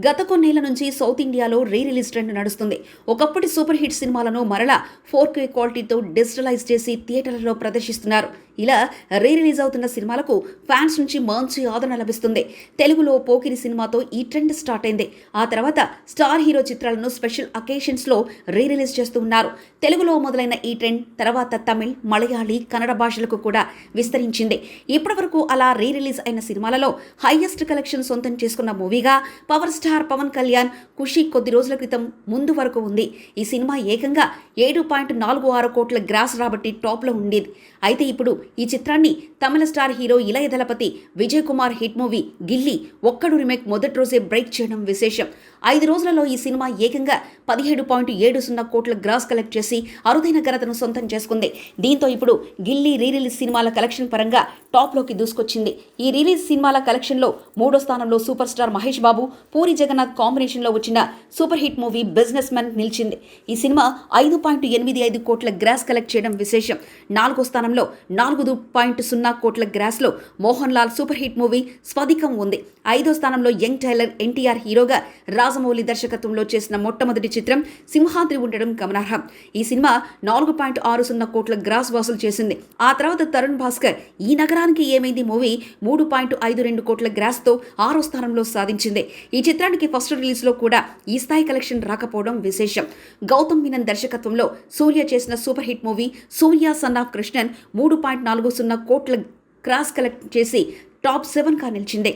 గత కొన్నేళ్ల నుంచి సౌత్ ఇండియాలో రీ రిలీజ్ ట్రెండ్ నడుస్తుంది. ఒకప్పటి సూపర్ హిట్ సినిమాలను మరలా 4K క్వాలిటీతో డిజిటలైజ్ చేసి థియేటర్లలో ప్రదర్శిస్తున్నారు. ఇలా రీ రిలీజ్ అవుతున్న సినిమాలకు ఫ్యాన్స్ నుంచి మంచి ఆదరణ లభిస్తుంది. తెలుగులో పోకిరి సినిమాతో ఈ ట్రెండ్ స్టార్ట్ అయింది. ఆ తర్వాత స్టార్ హీరో చిత్రాలను స్పెషల్ అకేషన్స్లో రీ రిలీజ్ చేస్తూ ఉన్నారు. తెలుగులో మొదలైన ఈ ట్రెండ్ తర్వాత తమిళ్, మలయాళీ, కన్నడ భాషలకు కూడా విస్తరించింది. ఇప్పటివరకు అలా రీ రిలీజ్ అయిన సినిమాలలో హైయెస్ట్ కలెక్షన్ సొంతం చేసుకున్న మూవీగా పవర్ స్టార్ పవన్ కళ్యాణ్ ఖుషి కొద్ది రోజుల క్రితం ముందు వరకు ఉంది. ఈ సినిమా ఏకంగా 7.46 కోట్ల గ్రాస్ రాబట్టి టాప్లో ఉండేది. అయితే ఇప్పుడు ఈ చిత్రాన్ని తమిళ స్టార్ హీరో ఇళయ దళపతి విజయ్ కుమార్ హిట్ మూవీ గిల్లీ ఒక్కడు రీమేక్ మొదటి రోజే బ్రేక్ చేయడం విశేషం. 5 రోజులలో ఈ సినిమా ఏకంగా 17.70 కోట్ల గ్రాస్ కలెక్ట్ చేసి అరుదైన ఘనతను సొంతం చేసుకుంది. దీంతో ఇప్పుడు గిల్లీ రీ రిలీజ్ సినిమాల కలెక్షన్ పరంగా టాప్లోకి దూసుకొచ్చింది. ఈ రిలీజ్ సినిమాల కలెక్షన్లో 3వ స్థానంలో సూపర్ స్టార్ మహేష్ బాబు, పూరి జగన్నాథ్ కాంబినేషన్లో వచ్చిన super hit movie business man నిలిచింది. ఈ సినిమా 5.85 కోట్ల గ్రాస్ కలెక్ట్ చేయడం విశేషం. 4వ స్థానంలో 4.0 కోట్ల గ్రాస్లో Mohan Lal super hit movie స్వధికం ఉంది. 5వ స్థానంలో యంగ్ టైలర్ ఎన్టీఆర్ హీరోగా రాజమౌళి దర్శకత్వంలో చేసిన మొట్టమొదటి చిత్రం సింహాద్రి ఉండడం గమనార్హం. ఈ సినిమా 4.60 కోట్ల గ్రాస్ వసూలు చేసింది. ఆ తర్వాత తరుణ్ భాస్కర్ ఈ నగరానికి ఏమైంది మూవీ 3.52 కోట్ల గ్రాస్తో 6వ స్థానంలో సాధించింది. ఈ చిత్రానికి ఫస్ట్ రిలీజ్లో కూడా ఈ స్థాయి కలెక్షన్ రాకపోవడం విశేషం. గౌతమ్ మీనన్ దర్శకత్వంలో సూర్య చేసిన super hit movie Surya son of Krishnan 3.40 కోట్ల గ్రాస్ కలెక్ట్ చేసి టాప్ 7గా నిలిచింది.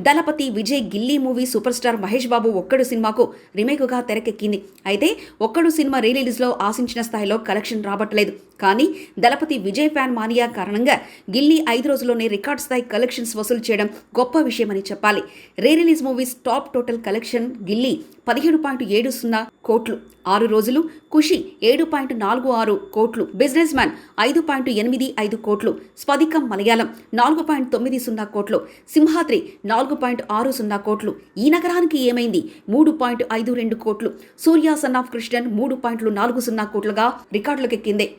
దళపతి విజయ్ గిల్లీ movie super star Mahesh Babu ఒక్కడు సినిమాకు రీమేక్గా తెరకెక్కింది. అయితే ఒక్కడు సినిమా రీ రిలీజ్లో ఆశించిన స్థాయిలో కలెక్షన్ రాబట్టలేదు. కానీ దళపతి విజయ్ ఫ్యాన్ మానియా కారణంగా గిల్లీ 5 రోజుల్లోనే రికార్డ్ స్థాయి కలెక్షన్స్ వసూలు చేయడం గొప్ప విషయమని చెప్పాలి. Re release movies top total collection Ghilli 17.70 కోట్లు, 6 రోజులు ఖుషి 7.46 కోట్లు, బిజినెస్ మ్యాన్ 5.85 కోట్లు, స్వధికం మలయాళం 4.90 కోట్లు, సింహాద్రి 4.60 కోట్లు, ఈ నగరానికి ఏమైంది 3.52 కోట్లు, సూర్య సన్ ఆఫ్ కృష్ణన్ 3.40 కోట్లుగా రికార్డులకెక్కింది.